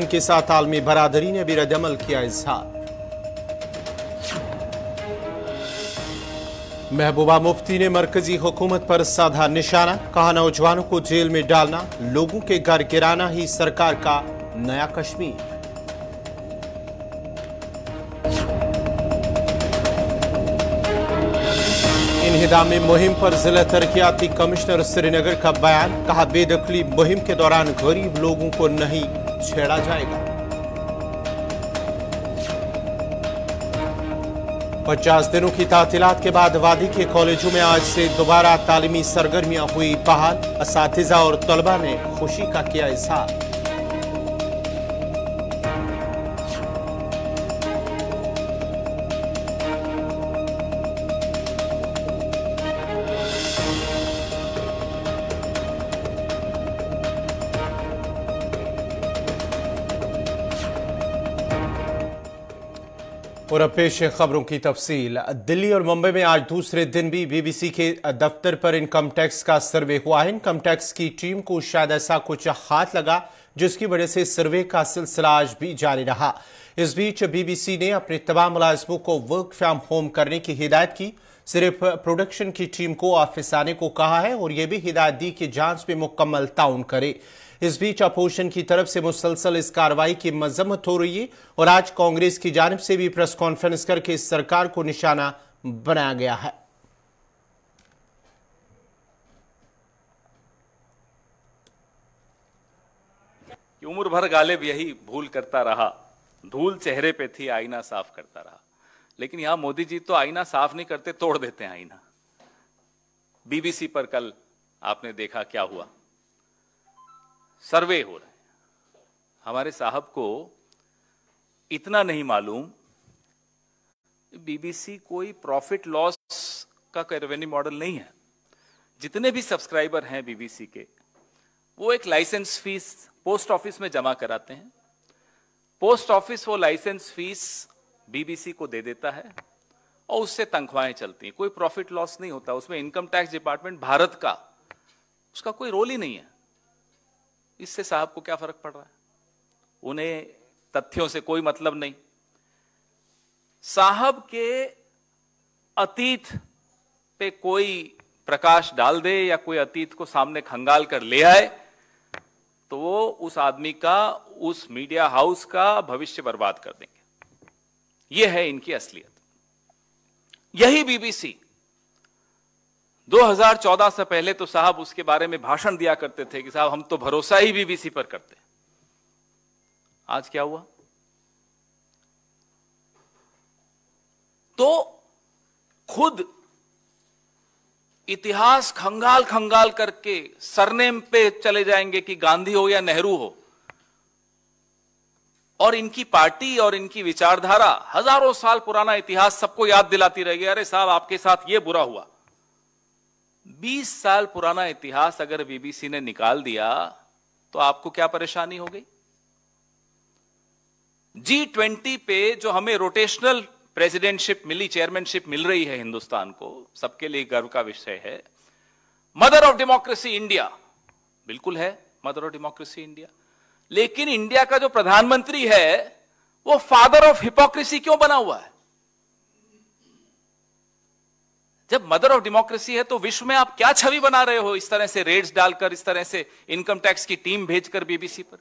के साथ आलमी बरादरी ने भी रद्द-ए-अमल किया इजहार। महबूबा मुफ्ती ने मरकजी हुकूमत पर साधा निशाना, कहा नौजवानों को जेल में डालना, लोगों के घर गिराना ही सरकार का नया कश्मीर। इंहिदामी मुहिम पर जिला तरक्याती कमिश्नर श्रीनगर का बयान, कहा बेदखली मुहिम के दौरान गरीब लोगों को नहीं छेड़ा जाएगा। 50 दिनों की तातीलात के बाद वादी के कॉलेजों में आज से दोबारा तालीमी सरगर्मियां हुई बहाल, असातिज़ा और तलबा ने खुशी का किया इजहार। और अब पेश है खबरों की तफसील। दिल्ली और मुंबई में आज दूसरे दिन भी बीबीसी के दफ्तर पर इनकम टैक्स का सर्वे हुआ है। इनकम टैक्स की टीम को शायद ऐसा कुछ हाथ लगा जिसकी वजह से सर्वे का सिलसिला आज भी जारी रहा। इस बीच बीबीसी ने अपने तमाम मुलाजिमों को वर्क फ्रॉम होम करने की हिदायत की। सिर्फ प्रोडक्शन की टीम को ऑफिस आने को कहा है और यह भी हिदायत दी कि जांच में मुकम्मल ताउन करे। इस बीच अपोजिशन की तरफ से मुसलसल इस कार्रवाई की मजम्मत हो रही है और आज कांग्रेस की जानिब से भी प्रेस कॉन्फ्रेंस करके इस सरकार को निशाना बनाया गया है। उम्र भर गालिब यही भूल करता रहा, धूल चेहरे पे थी आईना साफ करता रहा। लेकिन यहां मोदी जी तो आईना साफ नहीं करते, तोड़ देते हैं आईना। बीबीसी पर कल आपने देखा क्या हुआ, सर्वे हो रहे हैं। हमारे साहब को इतना नहीं मालूम, बीबीसी कोई प्रॉफिट लॉस का रेवेन्यू मॉडल नहीं है। जितने भी सब्सक्राइबर हैं बीबीसी के, वो एक लाइसेंस फीस पोस्ट ऑफिस में जमा कराते हैं। पोस्ट ऑफिस वो लाइसेंस फीस बीबीसी को दे देता है और उससे तनख्वाहें चलती हैं। कोई प्रॉफिट लॉस नहीं होता उसमें। इनकम टैक्स डिपार्टमेंट भारत का, उसका कोई रोल ही नहीं है। इससे साहब को क्या फर्क पड़ रहा है? उन्हें तथ्यों से कोई मतलब नहीं। साहब के अतीत पे कोई प्रकाश डाल दे या कोई अतीत को सामने खंगाल कर ले आए तो वो उस आदमी का, उस मीडिया हाउस का भविष्य बर्बाद कर देंगे। यह है इनकी असलियत। यही बीबीसी 2014 से पहले तो साहब उसके बारे में भाषण दिया करते थे कि साहब हम तो भरोसा ही बीबीसी पर करते हैं। आज क्या हुआ? तो खुद इतिहास खंगाल खंगाल करके सरनेम पे चले जाएंगे कि गांधी हो या नेहरू हो, और इनकी पार्टी और इनकी विचारधारा हजारों साल पुराना इतिहास सबको याद दिलाती रहेगी। अरे साहब आपके साथ ये बुरा हुआ। 20 साल पुराना इतिहास अगर बीबीसी ने निकाल दिया तो आपको क्या परेशानी हो गई? G20 पे जो हमें रोटेशनल प्रेसिडेंटशिप मिली, चेयरमैनशिप मिल रही है हिंदुस्तान को, सबके लिए गर्व का विषय है। मदर ऑफ डेमोक्रेसी इंडिया, बिल्कुल है मदर ऑफ डेमोक्रेसी इंडिया। लेकिन इंडिया का जो प्रधानमंत्री है वो फादर ऑफ हिपोक्रेसी क्यों बना हुआ है? जब मदर ऑफ डेमोक्रेसी है तो विश्व में आप क्या छवि बना रहे हो? इस तरह से रेड्स डालकर, इस तरह से इनकम टैक्स की टीम भेजकर बीबीसी पर।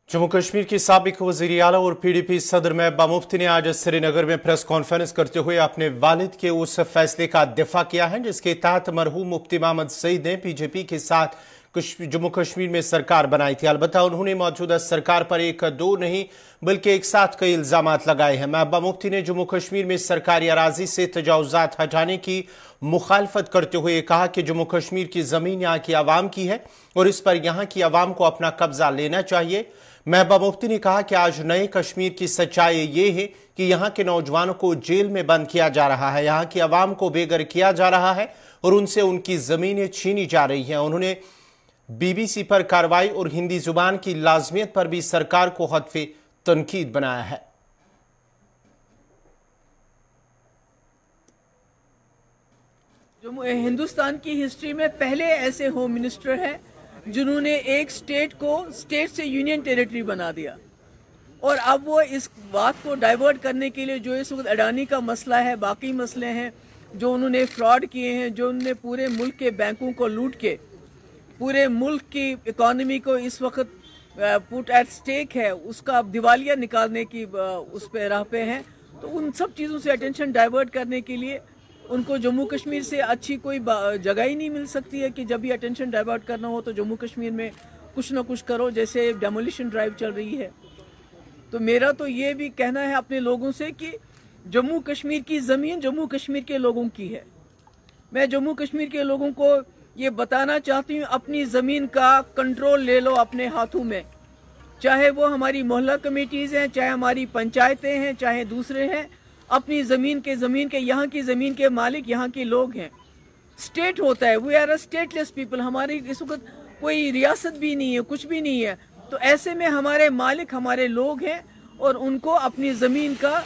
जम्मू कश्मीर की साबिक वज़ीर आला और पीडीपी सदर महबूबा मुफ्ती ने आज श्रीनगर में प्रेस कॉन्फ्रेंस करते हुए अपने वालिद के उस फैसले का दिफा किया है जिसके तहत मरहूम मुफ्ती मोहम्मद सईद ने बीजेपी के साथ जम्मू कश्मीर में सरकार बनाई थी। अलबत्ता उन्होंने मौजूदा सरकार पर एक दो नहीं बल्कि एक साथ कई इल्जामात लगाए हैं। महबूबा मुफ्ती ने जम्मू कश्मीर में सरकारी अराजी से तजावुजात हटाने की मुखालफत करते हुए कहा कि जम्मू कश्मीर की जमीन यहाँ की आवाम की है और इस पर यहाँ की आवाम को अपना कब्जा लेना चाहिए। महबूबा मुफ्ती ने कहा कि आज नए कश्मीर की सच्चाई ये है कि यहाँ के नौजवानों को जेल में बंद किया जा रहा है, यहाँ की आवाम को बेघर किया जा रहा है और उनसे उनकी जमीनें छीनी जा रही हैं। उन्होंने बीबीसी पर कार्रवाई और हिंदी जुबान की लाजमियत पर भी सरकार को हत्वे तनकीद बनाया है। जो हिंदुस्तान की हिस्ट्री में पहले ऐसे होम मिनिस्टर हैं जिन्होंने एक स्टेट को स्टेट से यूनियन टेरिटरी बना दिया। और अब वो इस बात को डाइवर्ट करने के लिए जो इस वक्त अडानी का मसला है, बाकी मसले हैं जो उन्होंने फ्रॉड किए हैं, जो उन्होंने पूरे मुल्क के बैंकों को लूट के पूरे मुल्क की इकॉनमी को इस वक्त पुट एट स्टेक है, उसका अब दिवालिया निकालने की उस पे राह पे हैं। तो उन सब चीज़ों से अटेंशन डाइवर्ट करने के लिए उनको जम्मू कश्मीर से अच्छी कोई जगह ही नहीं मिल सकती है कि जब भी अटेंशन डाइवर्ट करना हो तो जम्मू कश्मीर में कुछ ना कुछ करो, जैसे डेमोलिशन ड्राइव चल रही है। तो मेरा तो ये भी कहना है अपने लोगों से कि जम्मू कश्मीर की ज़मीन जम्मू कश्मीर के लोगों की है। मैं जम्मू कश्मीर के लोगों को ये बताना चाहती हूँ, अपनी ज़मीन का कंट्रोल ले लो अपने हाथों में, चाहे वो हमारी मोहल्ला कमेटीज़ हैं, चाहे हमारी पंचायतें हैं, चाहे दूसरे हैं। अपनी ज़मीन के यहाँ की ज़मीन के मालिक यहाँ के लोग हैं। स्टेट होता है, we are a stateless people, हमारी इस वक्त कोई रियासत भी नहीं है, कुछ भी नहीं है। तो ऐसे में हमारे मालिक हमारे लोग हैं और उनको अपनी ज़मीन का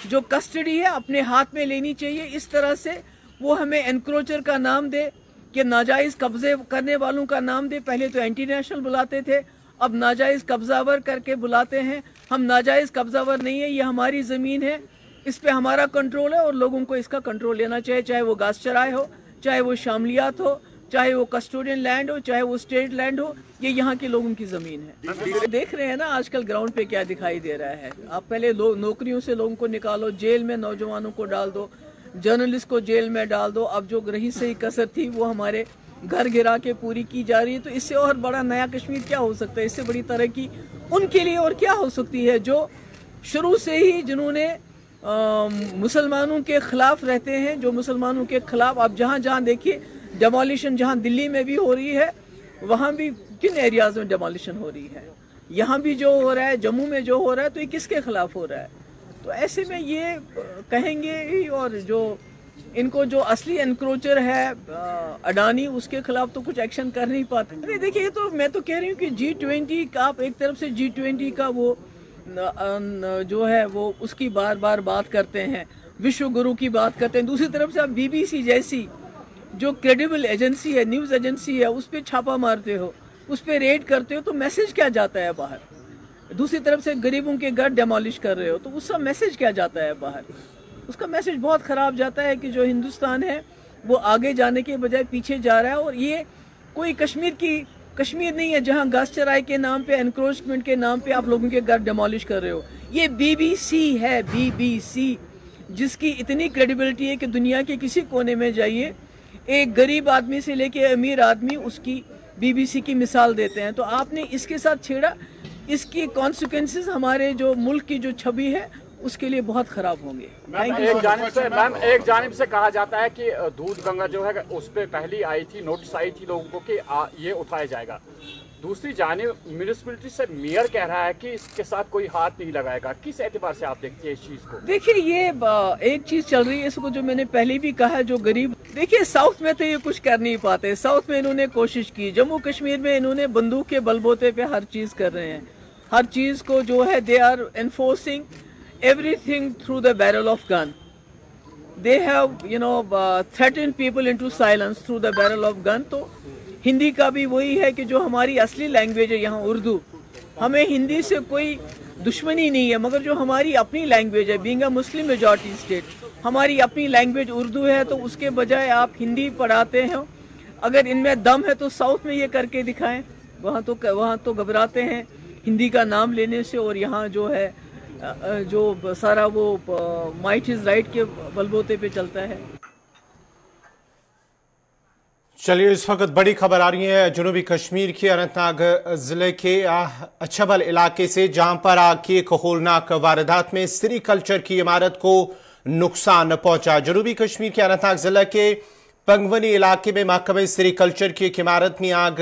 जो कस्टडी है अपने हाथ में लेनी चाहिए। इस तरह से वो हमें एनक्रोचर का नाम दे, कि नाजायज़ कब्जे करने वालों का नाम दे। पहले तो एंटी नेशनल बुलाते थे, अब नाजायज़ कब्जावर करके बुलाते हैं। हम नाजायज़ कब्जावर नहीं है, ये हमारी ज़मीन है, इस पे हमारा कंट्रोल है और लोगों को इसका कंट्रोल लेना चाहिए, चाहे वो घास चराए हो, चाहे वो शामलियात हो, चाहे वो कस्टोडियन लैंड हो, चाहे वो स्टेट लैंड हो, ये यहाँ के लोगों की ज़मीन है। देख रहे हैं ना आजकल ग्राउंड पे क्या दिखाई दे रहा है। आप पहले नौकरियों से लोगों को निकालो, जेल में नौजवानों को डाल दो, जर्नलिस्ट को जेल में डाल दो। अब जो रही सही कसर थी वो हमारे घर गिरा के पूरी की जा रही है। तो इससे और बड़ा नया कश्मीर क्या हो सकता है? इससे बड़ी तरक्की उनके लिए और क्या हो सकती है जो शुरू से ही जिन्होंने मुसलमानों के खिलाफ रहते हैं, जो मुसलमानों के खिलाफ आप जहाँ जहाँ देखिए डेमोलिशन, जहाँ दिल्ली में भी हो रही है, वहाँ भी किन एरियाज में डेमोलिशन हो रही है, यहाँ भी जो हो रहा है, जम्मू में जो हो रहा है, तो ये किसके खिलाफ हो रहा है? तो ऐसे में ये कहेंगे ही, और जो इनको जो असली एनक्रोचर है अडानी, उसके खिलाफ तो कुछ एक्शन कर नहीं पाते। नहीं देखिए, ये तो मैं तो कह रही हूँ कि G20 का आप एक तरफ से G20 का वो जो है वो उसकी बार बार बात करते हैं, विश्व गुरु की बात करते हैं, दूसरी तरफ से आप BBC जैसी जो क्रेडिबल एजेंसी है, न्यूज़ एजेंसी है, उस पर छापा मारते हो, उस पर रेड करते हो, तो मैसेज क्या जाता है बाहर? दूसरी तरफ से गरीबों के घर डेमोलिश कर रहे हो, तो उसका मैसेज क्या जाता है बाहर? उसका मैसेज बहुत ख़राब जाता है कि जो हिंदुस्तान है वो आगे जाने के बजाय पीछे जा रहा है। और ये कोई कश्मीर नहीं है जहां घास चराई के नाम पे, एनक्रोचमेंट के नाम पे आप लोगों के घर डेमोलिश कर रहे हो। ये BBC है, BBC, जिसकी इतनी क्रेडिबिलिटी है कि दुनिया के किसी कोने में जाइए, एक गरीब आदमी से लेके अमीर आदमी उसकी BBC की मिसाल देते हैं। तो आपने इसके साथ छेड़ा, इसकी कॉन्सिक्वेंसेस हमारे जो मुल्क की जो छवि है उसके लिए बहुत खराब होंगे। एक जानिब से कहा जाता है कि दूध गंगा जो है उस पर पहली आई थी, नोटिस आई थी लोगों को कि ये उठाया जाएगा। दूसरी जानिब म्यूनिसिपैलिटी से मेयर कह रहा है कि इसके साथ कोई हाथ नहीं लगाएगा। किस एतबार से आप देखते हैं इस चीज को? देखिए, ये एक चीज चल रही है, इसको जो मैंने पहले भी कहा, जो गरीब, देखिए साउथ में तो ये कुछ कर नहीं पाते। साउथ में इन्होंने कोशिश की, जम्मू कश्मीर में इन्होंने बंदूक के बलबूते पे हर चीज कर रहे हैं। हर चीज को जो है they are enforcing everything through the barrel of gun. They have threatened people into silence through the barrel of gun. तो हिंदी का भी वही है कि जो हमारी असली लैंग्वेज है यहाँ उर्दू, हमें हिंदी से कोई दुश्मनी नहीं है, मगर जो हमारी अपनी लैंग्वेज है, being a Muslim majority state, हमारी अपनी लैंग्वेज उर्दू है, तो उसके बजाय आप हिंदी पढ़ाते हैं। अगर इनमें दम है तो साउथ में ये करके दिखाएं। वहाँ तो घबराते हैं हिंदी का नाम लेने से, और यहाँ जो है जो सारा वो माइट इज राइट के बलबूते पे चलता है। चलिए, इस वक्त बड़ी खबर आ रही है जनूबी कश्मीर के अनंतनाग जिले के अच्छबल इलाके से, जहां पर आग की एक होलनाक वारदात में सेरिकल्चर की इमारत को नुकसान पहुंचा। जनूबी कश्मीर के अनंतनाग जिले के पंगवनी इलाके में महकमे सेरिकल्चर की एक इमारत में आग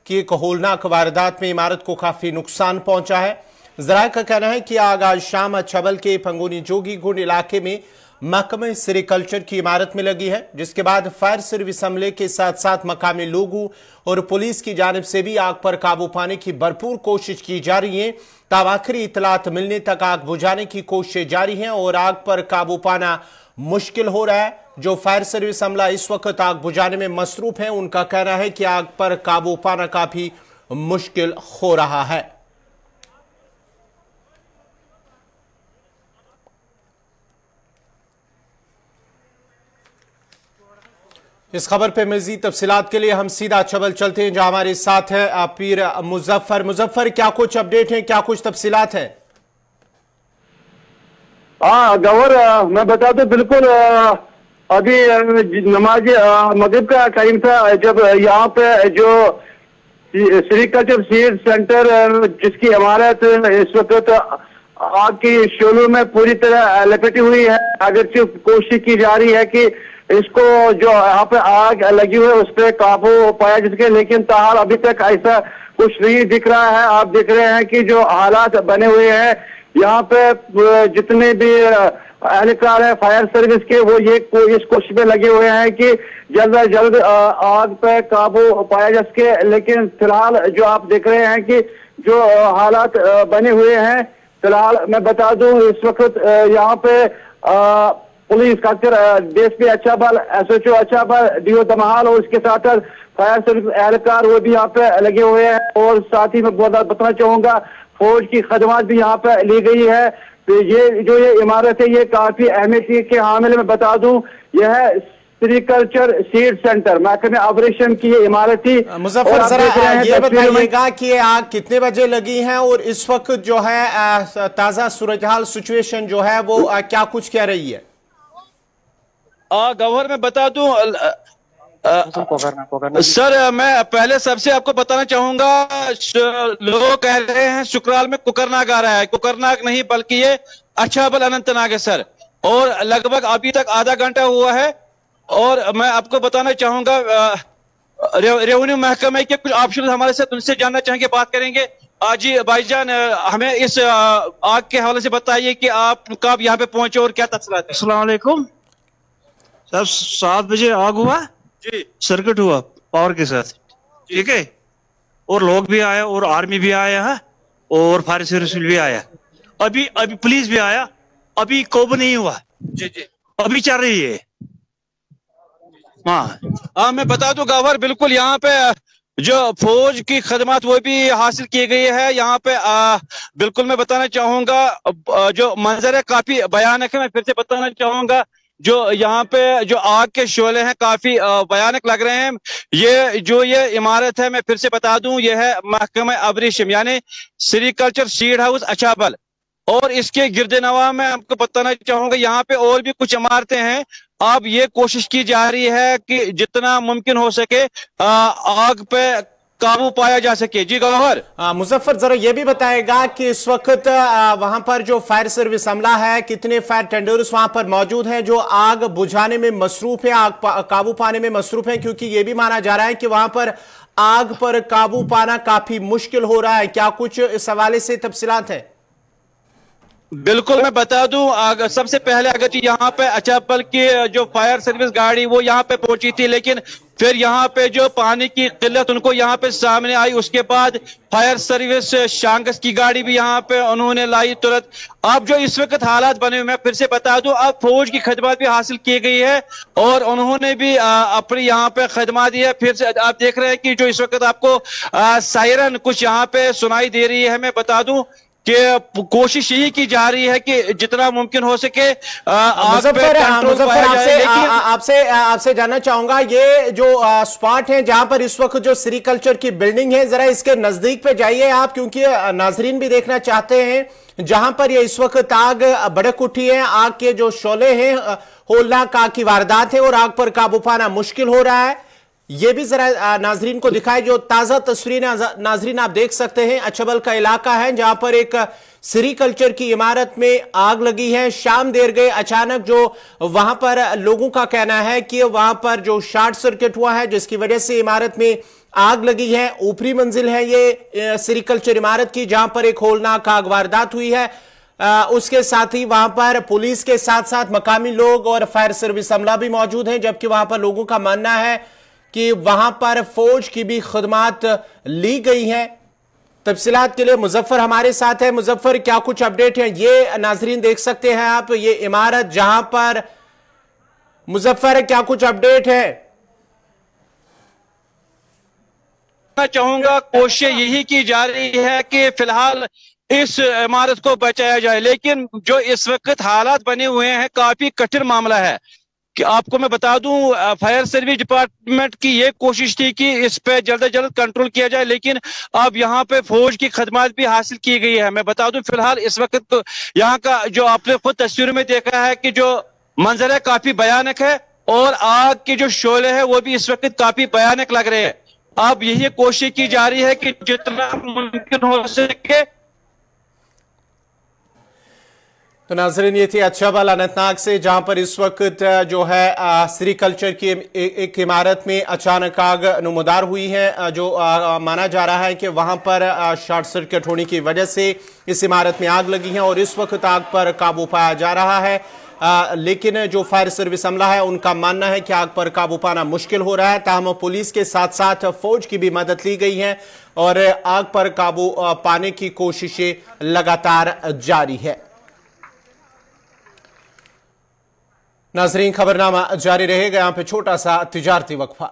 की एक होलनाक वारदात में इमारत को काफी नुकसान पहुंचा है। जराये का कहना है कि आग आज शाम अच्छबल के पंगोनी जोगी गुंड इलाके में महकमे सेरिकल्चर की इमारत में लगी है, जिसके बाद फायर सर्विस अमले के साथ साथ मकामी लोगों और पुलिस की जानिब से भी आग पर काबू पाने की भरपूर कोशिश की जा रही है। तब आखिरी इतलात मिलने तक आग बुझाने की कोशिशें जारी हैं और आग पर काबू पाना मुश्किल हो रहा है। जो फायर सर्विस अमला इस वक्त आग बुझाने में मसरूफ है, उनका कहना है कि आग पर काबू पाना काफी मुश्किल हो रहा है। इस खबर पे मजीद तफसीलात के लिए हम सीधा चबल चलते हैं, जहां हमारे साथ है पीर मुजफ्फर। मुजफ्फर, क्या कुछ अपडेट है, क्या कुछ तफसीलात है? हाँ गवर, मैं बता दूं, बिल्कुल अभी नमाज मगरिब का टाइम था जब यहाँ पे जो सेरिकल्चर सीड सेंटर जिसकी इमारत इस वक्त आग की शोलों में पूरी तरह लपेटी हुई है। अगरचे कोशिश की जा रही है कि इसको जो यहाँ पे आग लगी हुई है उस पर काबू पाया जा सके, लेकिन ताहल अभी तक ऐसा कुछ नहीं दिख रहा है। आप देख रहे हैं कि जो हालात बने हुए हैं यहाँ पे, जितने भी एहलकार है फायर सर्विस के, वो ये इस कोशिश में लगे हुए हैं कि जल्द से जल्द आग पे काबू पाया जा सके। लेकिन फिलहाल जो आप देख रहे हैं कि जो हालात बने हुए हैं, फिलहाल मैं बता दूं इस वक्त यहाँ पे पुलिस खासकर डीएसपी अछाबल, एसएचओ अछाबल, डीओ दमहाल और इसके साथ साथ फायर सर्विस एहलकार वो भी यहाँ पे लगे हुए हैं। और साथ ही मैं बताना चाहूंगा फौज की खदमात भी यहाँ पे ली गई है। तो ये इमारत है, ये काफी अहमियत के हामिल में बता दूं, यह है सेरिकल्चर सीड सेंटर महकमे ऑपरेशन की ये इमारत थी। मुजफ्फर, जरा ये बताइएगा कि ये आग कितने बजे लगी है और इस वक्त जो है ताजा सूरजहाल सिचुएशन जो है वो क्या कुछ कह रही है? गवर्नर मैं बता दूं सर, मैं पहले सबसे आपको बताना चाहूंगा, लोग कह रहे हैं शुक्राल में कुकरनाग आ रहा है। कुकरनाग नहीं बल्कि ये अछाबल अनंतनाग है सर, और लगभग अभी तक आधा घंटा हुआ है। और मैं आपको बताना चाहूंगा रेवेन्यू महकमे के कुछ ऑप्शन हमारे साथ, उनसे जानना चाहेंगे, बात करेंगे। जी भाईजान, हमें इस आग के हवाले से बताइए कि आप कब यहाँ पे पहुंचे और क्या तफसीलात है? अस्सलाम वालेकुम सर, 7 बजे आग हुआ जी, सर्किट हुआ पावर के साथ, ठीक है। और लोग भी आए और आर्मी भी आया है और फायर सर्विस भी आया, अभी पुलिस भी आया, अभी काबू नहीं हुआ जी जी, अभी चल रही है। हाँ मैं बता दूं गवर्नर, बिल्कुल यहाँ पे जो फौज की खदमात वो भी हासिल की गई है यहाँ पे। बिल्कुल मैं बताना चाहूंगा जो मंजर है काफी भयानक है। मैं फिर से बताना चाहूंगा जो यहाँ पे जो आग के शोले हैं काफी भयानक लग रहे हैं। ये इमारत है, मैं फिर से बता दूं, ये है महकमा ऑपरेशन यानी सेरिकल्चर सीड हाउस अछाबल, और इसके गिरदनवा में आपको बताना चाहूंगा यहाँ पे और भी कुछ इमारतें हैं। अब ये कोशिश की जा रही है कि जितना मुमकिन हो सके आग पे काबू पाया जा सके। जी गौहर। मुजफ्फर, जरा ये भी बताएगा कि इस वक्त वहां पर जो फायर सर्विस अमला है, कितने फायर टेंडर्स वहां पर मौजूद हैं जो आग बुझाने में मसरूफ है, आग काबू पाने में मसरूफ है, क्योंकि ये भी माना जा रहा है कि वहां पर आग पर काबू पाना काफी मुश्किल हो रहा है। क्या कुछ इस हवाले से तफसीलात है? बिल्कुल मैं बता दूं, सबसे पहले अगर यहाँ पे अछाबल की जो फायर सर्विस गाड़ी वो यहाँ पे पहुंची थी, लेकिन फिर यहाँ पे जो पानी की किल्लत उनको यहाँ पे सामने आई, उसके बाद फायर सर्विस शांगस की गाड़ी भी यहाँ पे उन्होंने लाई तुरंत। अब जो इस वक्त हालात बने हुए, मैं फिर से बता दूं, अब फौज की खदमात भी हासिल की गई है और उन्होंने भी अपनी यहाँ पे खदमात दी है। फिर से आप देख रहे हैं कि जो इस वक्त आपको सायरन कुछ यहाँ पे सुनाई दे रही है। मैं बता दूं कि कोशिश यही की जा रही है कि जितना मुमकिन हो सके आपसे जानना चाहूंगा, ये जो स्पॉट है जहां पर इस वक्त जो सेरिकल्चर की बिल्डिंग है, जरा इसके नजदीक पे जाइए आप, क्योंकि नाजरीन भी देखना चाहते हैं जहां पर ये इस वक्त आग भड़क उठी है। आग के जो शोले हैं, होलनाक आग की वारदात है और आग पर काबू पाना मुश्किल हो रहा है। ये भी जरा नाजरीन को दिखाए। जो ताजा तस्वीरें नाजरीन आप देख सकते हैं, अछाबल का इलाका है जहां पर एक सेरिकल्चर की इमारत में आग लगी है। शाम देर गए अचानक जो वहां पर लोगों का कहना है कि वहां पर जो शॉर्ट सर्किट हुआ है जिसकी वजह से इमारत में आग लगी है। ऊपरी मंजिल है ये सेरिकल्चर इमारत की, जहां पर एक होलनाक आग वारदात हुई है। उसके साथ ही वहां पर पुलिस के साथ साथ मकामी लोग और फायर सर्विस अमला भी मौजूद हैं, जबकि वहां पर लोगों का मानना है कि वहां पर फौज की भी खदमात ली गई हैं। तफसीलात के लिए मुजफ्फर हमारे साथ है। मुजफ्फर, क्या कुछ अपडेट है? ये नाजरीन देख सकते हैं आप, ये इमारत जहां पर मुजफ्फर, क्या कुछ अपडेट है? मैं चाहूंगा कोशिश यही की जा रही है कि फिलहाल इस इमारत को बचाया जाए, लेकिन जो इस वक्त हालात बने हुए हैं काफी कठिन मामला है। कि आपको मैं बता दूं, फायर सर्विस डिपार्टमेंट की ये कोशिश थी कि इस पे जल्द से जल्द कंट्रोल किया जाए, लेकिन अब यहाँ पे फौज की खदमात भी हासिल की गई है। मैं बता दूं फिलहाल इस वक्त तो यहाँ का जो आपने खुद तस्वीर में देखा है कि जो मंजर है काफी भयानक है, और आग के जो शोले हैं वो भी इस वक्त काफी भयानक लग रहे हैं। अब यही कोशिश की जा रही है कि जितना मुमकिन हो सके। तो नाज़रीन, ये थी अच्छाबल अनंतनाग से, जहां पर इस वक्त जो है सेरिकल्चर की एक इमारत में अचानक आग नुमदार हुई है। जो माना जा रहा है कि वहां पर शॉर्ट सर्किट होने की वजह से इस इमारत में आग लगी है और इस वक्त आग पर काबू पाया जा रहा है। लेकिन जो फायर सर्विस अमला है उनका मानना है कि आग पर काबू पाना मुश्किल हो रहा है। ताहम पुलिस के साथ साथ फौज की भी मदद ली गई है और आग पर काबू पाने की कोशिशें लगातार जारी है। नाजरीन, खबरनामा जारी रहेगा। यहां पे छोटा सा तिजारती वक्फा।